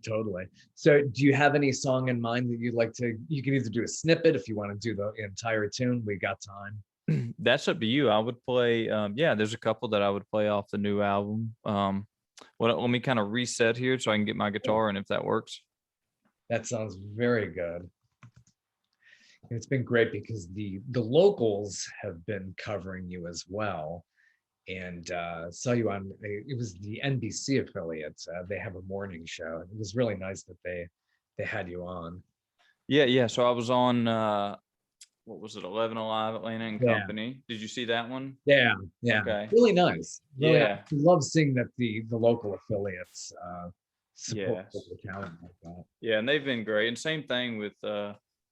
Totally. So do you have any song in mind that you'd like to, you can either do a snippet if you want to do the entire tune, we got time. That's up to you. I would play, yeah, there's a couple that I would play off the new album. Well, let me kind of reset here so I can get my guitar and if that works. That sounds very good. It's been great because the locals have been covering you as well, and saw you on, it was the NBC affiliate. They have a morning show. It was really nice that they had you on. Yeah. So I was on what was it, 11 Alive, Atlanta and Yeah. Company. Did you see that one? Yeah. Okay. Really nice. Really Yeah. nice. I love seeing that the local affiliates support Yes. the talent like that. Yeah, and they've been great. And same thing with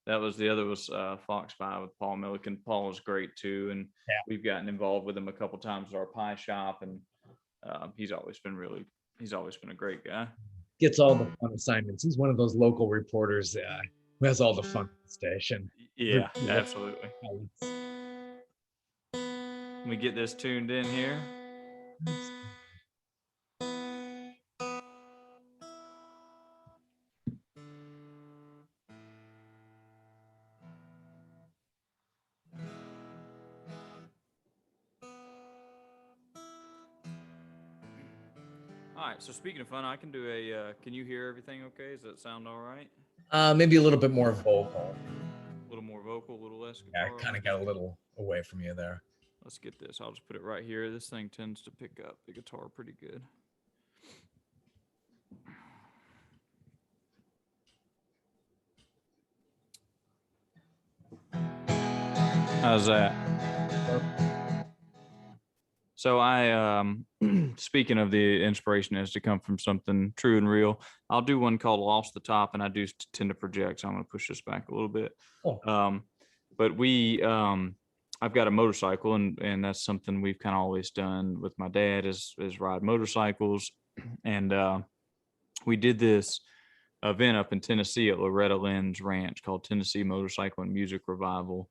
that was the other was Fox 5 with Paul Milliken. Paul is great too, and Yeah. we've gotten involved with him a couple times at our pie shop, and he's always been a great guy. Gets all the fun assignments. He's one of those local reporters who has all the fun at the station. Yeah, absolutely. Let me get this tuned in here. All right, so speaking of fun, I can do can you hear everything okay? Does that sound all right? Maybe a little bit more vocal. vocal, a little less Yeah, I guitar. kind of got a little away from you there. Let's get this. I'll just put it right here. This thing tends to pick up the guitar pretty good. How's that? So I, speaking of the inspiration is to come from something true and real, I'll do one called Lost the Top, and I do tend to project, so I'm going to push this back a little bit. Oh. But I've got a motorcycle, and that's something we've kind of always done with my dad is ride motorcycles. And we did this event up in Tennessee at Loretta Lynn's ranch called Tennessee Motorcycle and Music Revival.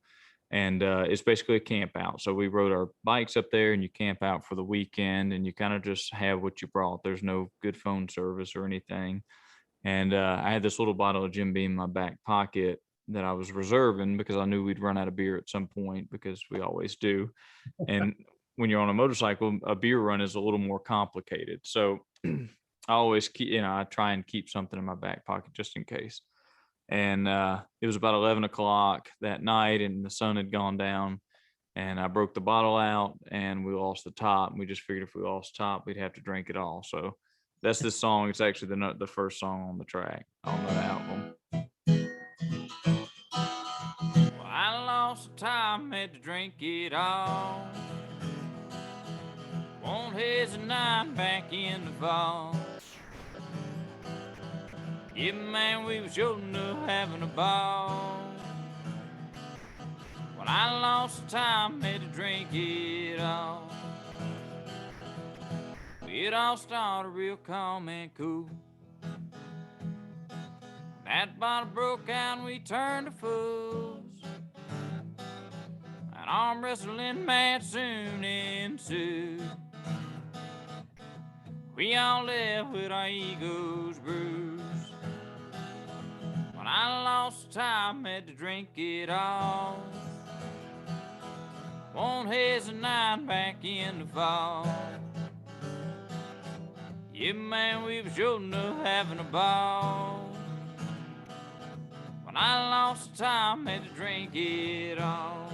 And it's basically a camp out. So we rode our bikes up there, and you camp out for the weekend, and you kind of just have what you brought. There's no good phone service or anything. And I had this little bottle of Jim Beam in my back pocket that I was reserving because I knew we'd run out of beer at some point, because we always do. And when you're on a motorcycle, a beer run is a little more complicated. So I always keep, I try and keep something in my back pocket just in case. And it was about 11 o'clock that night, and the sun had gone down, and I broke the bottle out, and we lost the top. And we just figured if we lost the top, we'd have to drink it all. So that's this song. It's actually the first song on the track on the album. Well, I lost the time, had to drink it all. Won't hesitate back in the vault. Yeah, man, we was sure enough having a ball. When I lost the time, had to drink it all. It all started real calm and cool. That bottle broke out and we turned to fools. An arm wrestling match soon ensued. We all left with our egos bruised. When I lost time, had to drink it all. Won't hesitate back in the fall. Yeah, man, we was sure enough having a ball. When I lost the time, had to drink it all.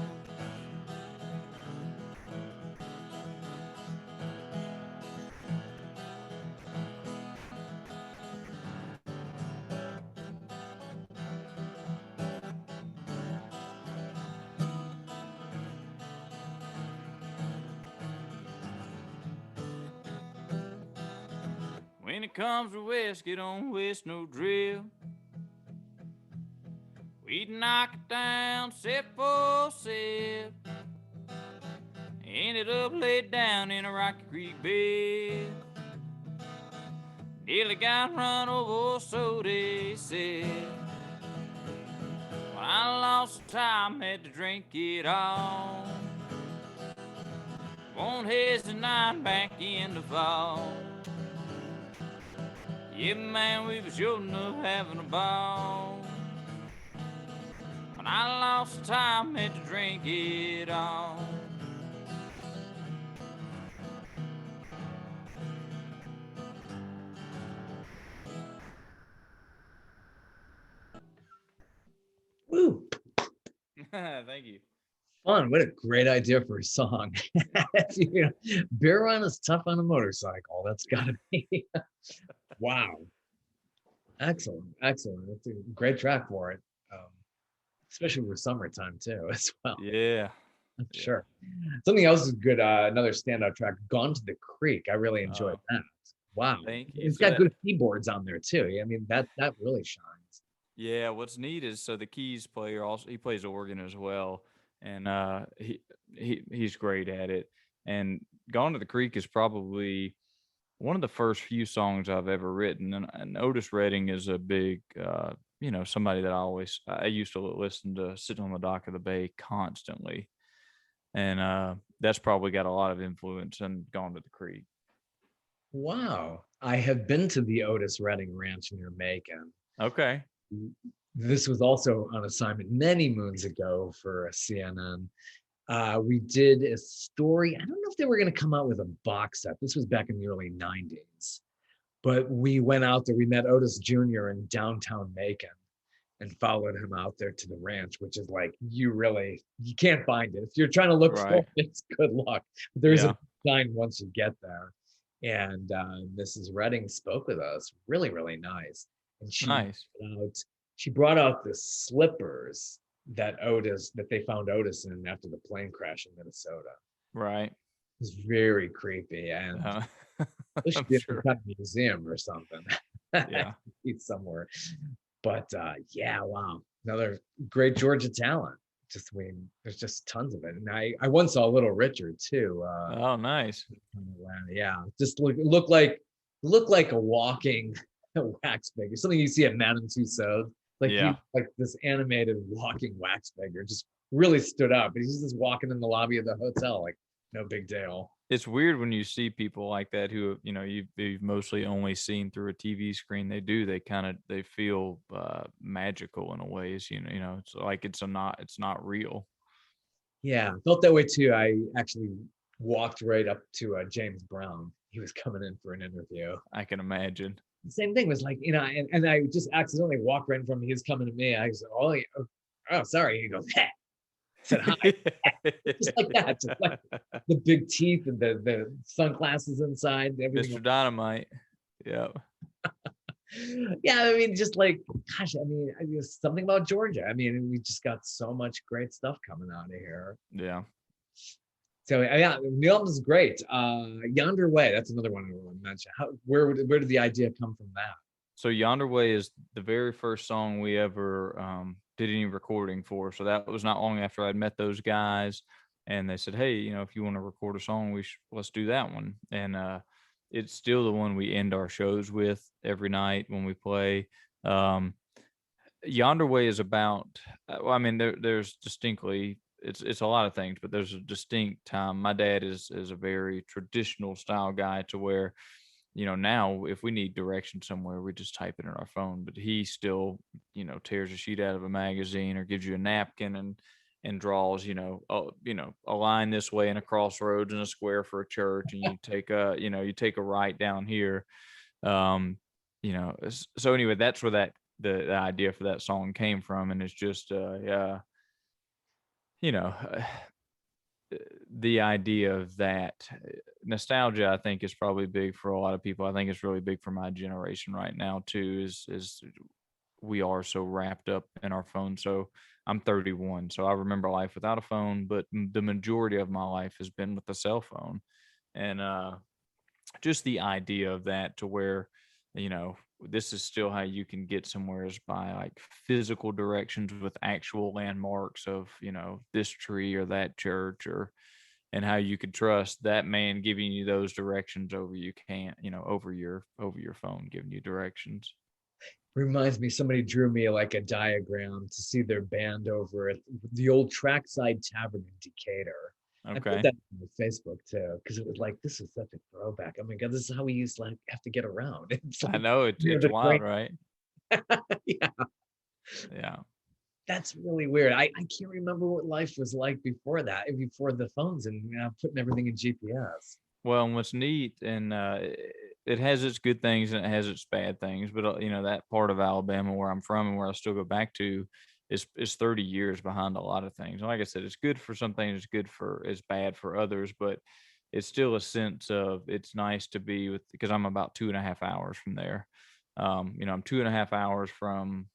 When it comes to whiskey, don't waste no drill. We'd knock it down, sip for sip. Ended up laid down in a Rocky Creek bed. Nearly got run over, so they said. When I lost the time, had to drink it all. Won't hesitate back in the fall. Yeah, man, we was sure enough having a ball. When I lost the time, had to drink it all. Woo! Thank you. Fun. What a great idea for a song. Beer run is tough on a motorcycle. That's got to be. Wow. Excellent. Excellent. That's a great track for it. Especially for summertime too, as well. Yeah. Sure. Something else is good. Another standout track, Gone to the Creek. I really enjoyed that. Wow. Thank you. It's got good keyboards on there too. I mean, that really shines. Yeah, what's neat is so the keys player also he plays organ as well, and he's great at it. And Gone to the Creek is probably one of the first few songs I've ever written, and Otis Redding is a big somebody that I used to listen to sitting on the dock of the bay constantly, and that's probably got a lot of influence in Gone to the Creek. Wow. I have been to the Otis Redding Ranch near Macon. Okay. This was also on assignment many moons ago for CNN. We did a story. I don't know if they were going to come out with a box set. This was back in the early 90s. But we went out there. We met Otis Jr. in downtown Macon. and followed him out there to the ranch, which is like, you can't find it. If you're trying to look for Right. it, it's good luck. There's a Yeah. sign once you get there. And Mrs. Redding spoke with us, really, really nice. And Nice. out, she brought out the slippers that they found Otis in after the plane crash in Minnesota. Right. It was very creepy, and Uh, it should I'm be in some sure. kind of museum or something. Yeah. Somewhere. But yeah, wow, another great Georgia talent. Just there's just tons of it. And I once saw Little Richard too. Oh, nice. In Atlanta. Yeah, just look like a walking wax figure, something you see at Madame Tussauds. Yeah. Like this animated walking wax figure, just really stood up. He's just walking in the lobby of the hotel, like no big deal. It's weird when you see people like that who, you've mostly only seen through a TV screen. They feel magical in a ways, it's like it's not real. Yeah, felt that way too. I actually walked right up to James Brown. He was coming in for an interview. I can imagine. The same thing was like, and I just accidentally walked right in front of him. He was coming to me. I said, oh, sorry. He goes, hey. I said, hi. Just like that. Just like the big teeth and the sunglasses inside. Everything. Mr. Dynamite. Yeah. Yeah, I mean, just like, gosh, I mean, something about Georgia. I mean, we just got so much great stuff coming out of here. Yeah. So yeah, the album's great. Yonder Way, that's another one I want to mention. Where did the idea come from that? So Yonder Way is the very first song we ever did any recording for. So that was not long after I'd met those guys, and they said, "Hey, if you want to record a song, let's do that one." And it's still the one we end our shows with every night when we play. Um, Yonder Way is about. Well, I mean, there's distinctly it's a lot of things, but there's a distinct time. My dad is a very traditional style guy, to where now if we need direction somewhere, we just type it in our phone. But he still, tears a sheet out of a magazine or gives you a napkin and draws, a line this way and a crossroads and a square for a church, and you take a right down here. Um, so anyway, that's where the idea for that song came from, and it's just yeah, you know. The idea of that nostalgia, I think, is probably big for a lot of people. I think it's really big for my generation right now too. Is we are so wrapped up in our phone. So I'm 31, so I remember life without a phone, but the majority of my life has been with a cell phone, and just the idea of that, to where this is still how you can get somewhere, is by like physical directions with actual landmarks of this tree or that church, and how you could trust that man giving you those directions over you can't over your phone giving you directions. Reminds me, somebody drew me like a diagram to see their band over at the old Trackside Tavern in Decatur. I put Okay. that on Facebook too, because it was like, this is such a throwback. Oh my God, this is how we used to like have to get around. It's I like, know it's the wild, train. right? Yeah, Yeah. that's really weird. I can't remember what life was like before that, before the phones and putting everything in GPS. Well, and what's neat, and it has its good things and it has its bad things, but that part of Alabama where I'm from and where I still go back to is 30 years behind a lot of things. And like I said, it's good for some things, it's bad for others, but it's still a sense of, it's nice to be with, because I'm about 2.5 hours from there. I'm 2.5 hours from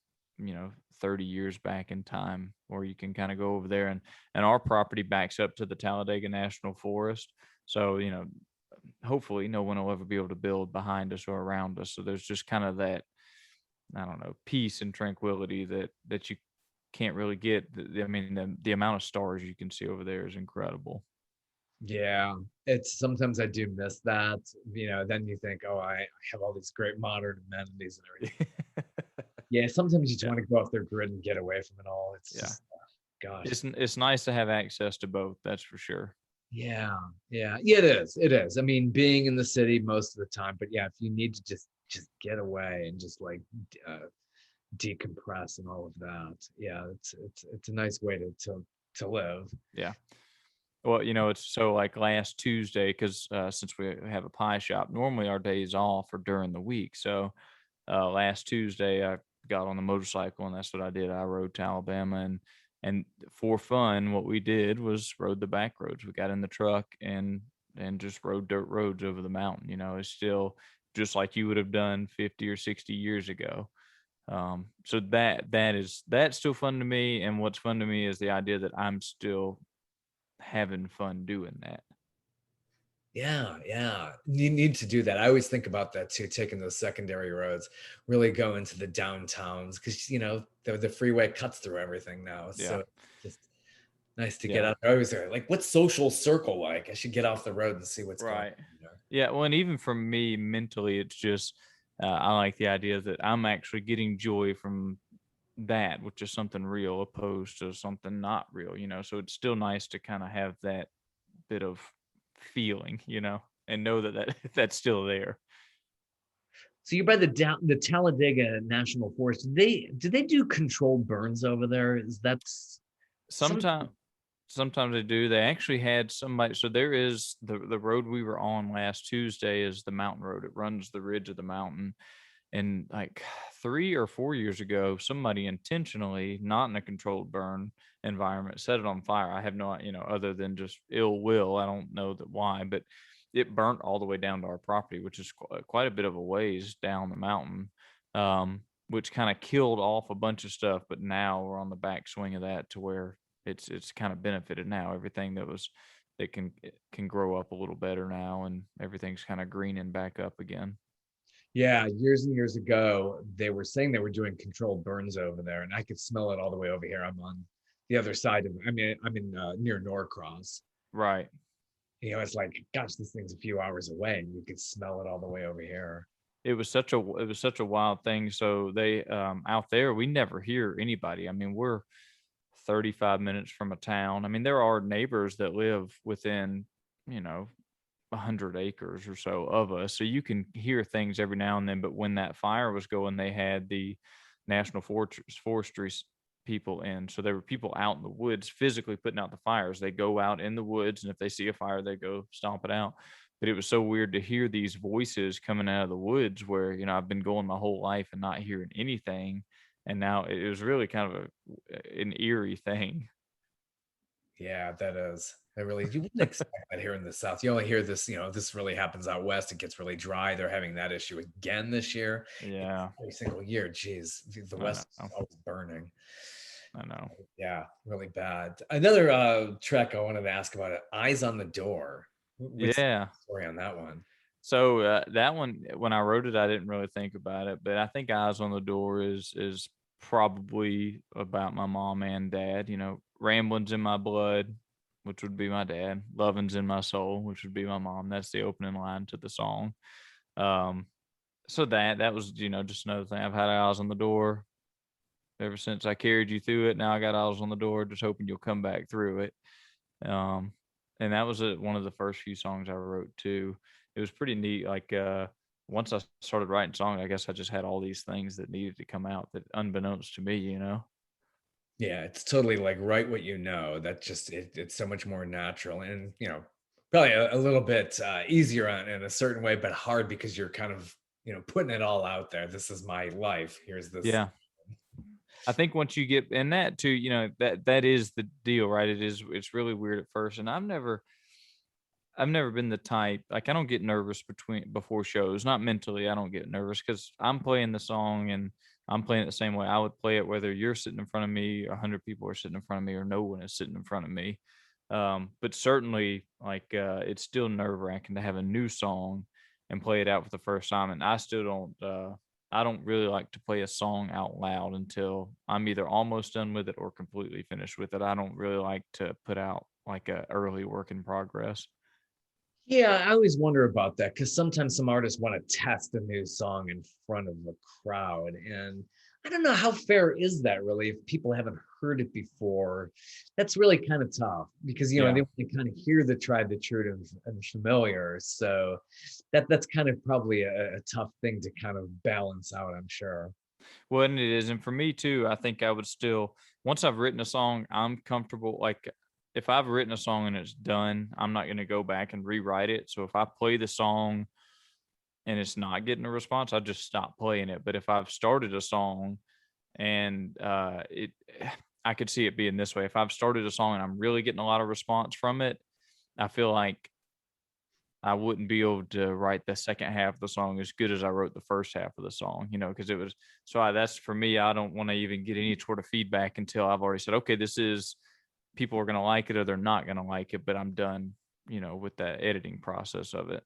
30 years back in time, where you can kind of go over there, and our property backs up to the Talladega National Forest. So, hopefully no one will ever be able to build behind us or around us. So there's just kind of that, I don't know, peace and tranquility that you can't really get. I mean, the amount of stars you can see over there is incredible. Yeah, it's sometimes I do miss that. Then you think, oh, I have all these great modern amenities and everything. Yeah, sometimes you just Yeah. want to go off their grid and get away from it all. It's Yeah. just, gosh. It's nice to have access to both. That's for sure. Yeah, yeah, it is. It is. I mean, being in the city most of the time, but yeah, if you need to just get away and just like decompress and all of that, yeah, it's a nice way to live. Yeah. Well, it's so, like, last Tuesday, because since we have a pie shop, normally our days off are during the week. So last Tuesday, I got on the motorcycle, and that's what I did. I rode to Alabama, and for fun, what we did was rode the back roads. We got in the truck and just rode dirt roads over the mountain. You know, it's still just like you would have done 50 or 60 years ago. So that's still fun to me. And what's fun to me is the idea that I'm still having fun doing that. Yeah, yeah. You need to do that. I always think about that too, taking those secondary roads, really go into the downtowns because the freeway cuts through everything now. Yeah. So just nice to get Yeah. out. I always say, like, what's social circle like? I should get off the road and see what's going Right. on there. Yeah. Well, and even for me mentally, it's just, I like the idea that I'm actually getting joy from that, which is something real opposed to something not real, so it's still nice to kind of have that bit of feeling, and know that that's still there. So you're by the Talladega National Forest. Do they do controlled burns over there? Is that some? Sometimes they do. They actually had somebody. So there is the road we were on last Tuesday is the mountain road. It runs the ridge of the mountain. And like 3 or 4 years ago, somebody intentionally, not in a controlled burn environment, set it on fire. I have no, other than just ill will. I don't know that why, but it burnt all the way down to our property, which is quite a bit of a ways down the mountain, which kind of killed off a bunch of stuff. But now we're on the backswing of that to where it's kind of benefited now. Everything that can grow up a little better now, and everything's kind of greening back up again. Yeah, years and years ago, they were saying they were doing controlled burns over there, and I could smell it all the way over here. I'm on the other side of. I mean, I'm in near Norcross. Right. It's like, gosh, this thing's a few hours away, and you could smell it all the way over here. It was such a wild thing. So they out there, we never hear anybody. I mean, we're 35 minutes from a town. I mean, there are neighbors that live within, 100 acres or so of us, so you can hear things every now and then. But when that fire was going, they had the national forestry people in, so there were people out in the woods physically putting out the fires. They go out in the woods, and if they see a fire, they go stomp it out. But it was so weird to hear these voices coming out of the woods where, I've been going my whole life and not hearing anything, and now it was really kind of an eerie thing. Yeah, that is. I really, you wouldn't expect that here in the South. You only hear this, this really happens out west. It gets really dry. They're having that issue again this year. Yeah. Every single year. Geez, the I West know. is always burning. I know. Yeah, really bad. Another track I wanted to ask about it, Eyes on the Door. What's the Yeah. story on that one? So that one, when I wrote it, I didn't really think about it, but I think "Eyes on the Door" is probably about my mom and dad. Rambling's in my blood, which would be my dad. Loving's in my soul, which would be my mom. That's the opening line to the song. Um, so that was just another thing. I've had eyes on the door ever since I carried you through it. Now I got eyes on the door, just hoping you'll come back through it. Um, and that was one of the first few songs I wrote too. It was pretty neat. Like once I started writing songs, I guess I just had all these things that needed to come out that unbeknownst to me. Yeah, it's totally like write what you know. That just it's so much more natural and probably a little bit easier in a certain way, but hard because you're kind of putting it all out there. This is my life. Here's this. Yeah. I think once you get in that too, that is the deal, right? It's really weird at first. And I've never been the type, like, I don't get nervous before shows, not mentally. I don't get nervous because I'm playing the song and I'm playing it the same way I would play it, whether you're sitting in front of me, 100 people are sitting in front of me, or no one is sitting in front of me. But certainly, like, it's still nerve wracking to have a new song and play it out for the first time. And I still I don't really like to play a song out loud until I'm either almost done with it or completely finished with it. I don't really like to put out like a early work in progress. Yeah, I always wonder about that because sometimes some artists want to test a new song in front of a crowd. And I don't know how fair is that really if people haven't heard it before. That's really kind of tough because they Yeah. want to kind of hear the tried, the true, and familiar. So that's kind of probably a tough thing to kind of balance out, I'm sure. Well, and it is. And for me too, I think I would still, once I've written a song, I'm comfortable. Like, if I've written a song and it's done, I'm not going to go back and rewrite it. So if I play the song and it's not getting a response, I just stop playing it. But if I've started a song and it I could see it being this way. If I've started a song and I'm really getting a lot of response from it, I feel like I wouldn't be able to write the second half of the song as good as I wrote the first half of the song, because it was that's for me. I don't want to even get any sort of feedback until I've already said, okay, this is people are going to like it or they're not going to like it, but I'm done, with that editing process of it.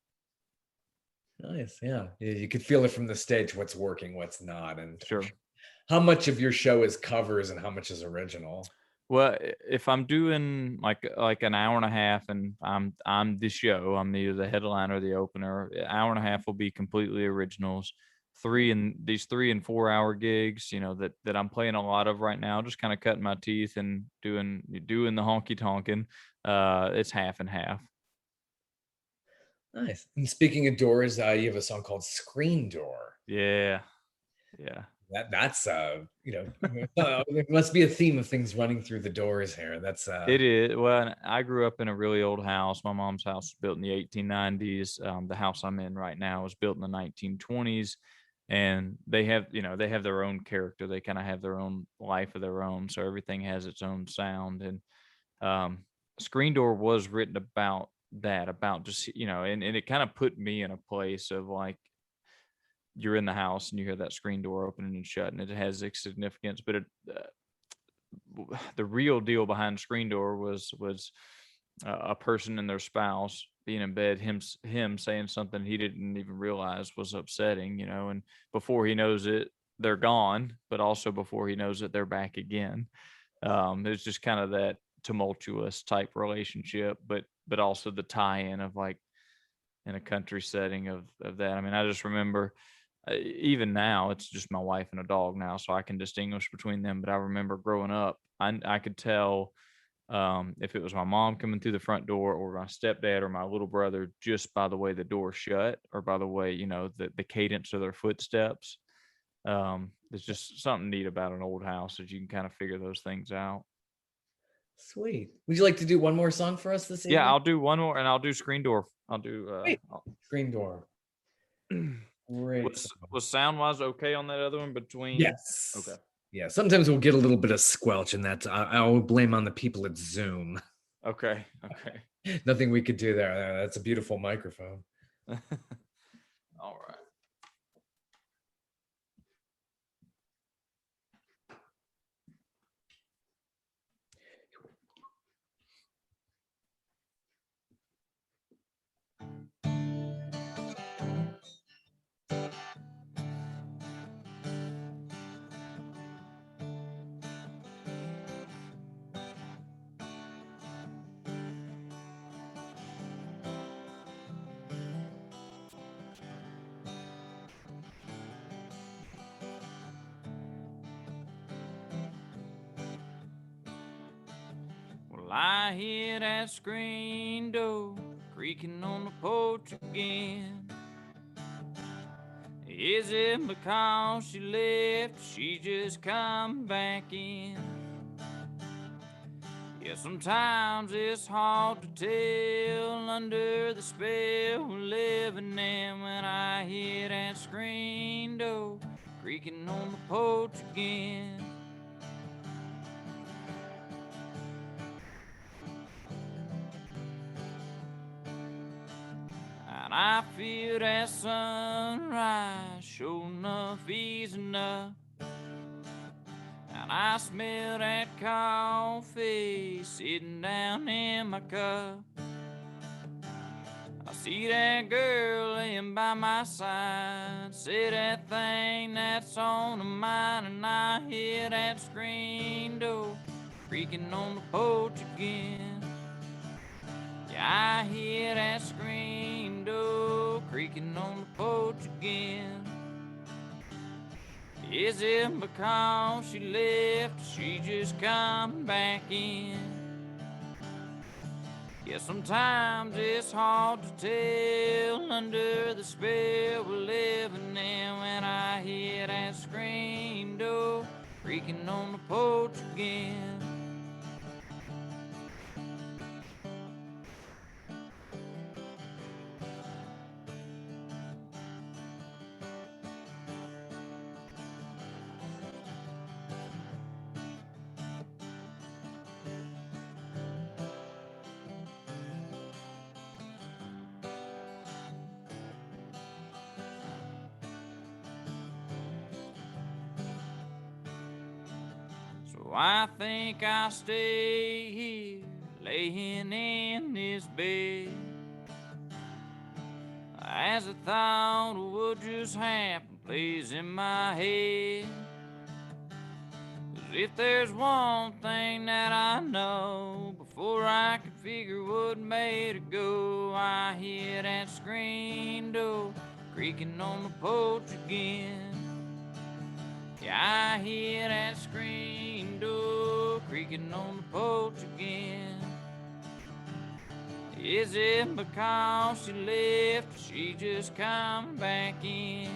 Nice. Yeah. You could feel it from the stage, what's working, what's not. And Sure. how much of your show is covers and how much is original? Well, if I'm doing like an hour and a half and I'm the show, I'm either the headliner or the opener, hour and a half will be completely originals. These 3 and 4 hour gigs, that I'm playing a lot of right now, just kind of cutting my teeth and doing the honky tonkin'. It's half and half. Nice. And speaking of doors, you have a song called Screen Door. Yeah. Yeah. That's it must be a theme of things running through the doors here. That's It is. Well, I grew up in a really old house. My mom's house was built in the 1890s. The house I'm in right now was built in the 1920s, and they have their own character. They kind of have their own life of their own. So everything has its own sound. And Screen Door was written about that, about just, and it kind of put me in a place of like, you're in the house and you hear that screen door opening and shut, and it has its significance. But the real deal behind Screen Door was a person and their spouse being in bed, him saying something he didn't even realize was upsetting, and before he knows it, they're gone, but also before he knows it, they're back again. It's just kind of that tumultuous type relationship, but also the tie-in of like in a country setting of that. I mean, I just remember, even now it's just my wife and a dog now, so I can distinguish between them. But I remember growing up, I could tell if it was my mom coming through the front door or my stepdad or my little brother, just by the way the door shut or by the way, the cadence of their footsteps. There's just something neat about an old house that you can kind of figure those things out. sweet. Would you like to do one more song for us this evening? Yeah, I'll do one more, and I'll do Screen Door. I'll do Screen Door. Great. Was sound wise okay on that other one between? Yes. Okay. Yeah. Sometimes we'll get a little bit of squelch, and that's I'll blame on the people at Zoom. Okay. Okay. Nothing we could do there. That's a beautiful microphone. All right. Well, I hear that screen door creaking on the porch again. Is it because she left, she just come back in? Yeah, sometimes it's hard to tell under the spell we're living in, when I hear that screen door creaking on the porch again. And I feel that sunrise sure enough easing up, and I smell that coffee sitting down in my cup. I see that girl laying by my side, say that thing that's on her mind, and I hear that screen door creaking on the porch again. Yeah, I hear that screen door creaking on the porch again. Is it because she left, or she just come back in? Yeah, sometimes it's hard to tell under the spell we're living in, when I hear that screen door creaking on the porch again. I think I'll stay here, laying in this bed, as the thought of what just happened plays in my head. 'Cause if there's one thing that I know, before I can figure what made it go, I hear that screen door creaking on the porch again. Yeah, I hear that screen door creaking on the porch again. Is it because she left, or she just coming back in?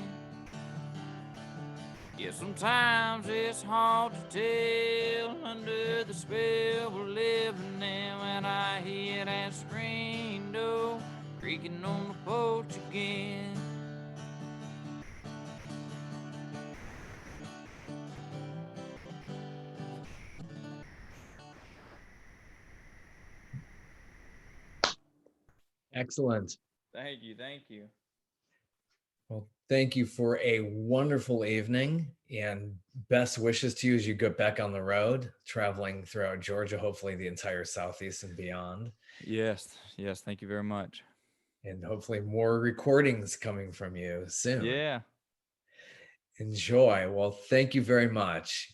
Yeah, sometimes it's hard to tell under the spell we're living in, when I hear that screen door creaking on the porch again. Excellent. Thank you, thank you. Well, thank you for a wonderful evening, and best wishes to you as you get back on the road, traveling throughout Georgia, hopefully the entire Southeast and beyond. Yes, yes, thank you very much. And hopefully more recordings coming from you soon. Yeah. Enjoy. Well, thank you very much.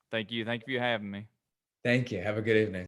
Thank you for having me. Thank you. Have a good evening.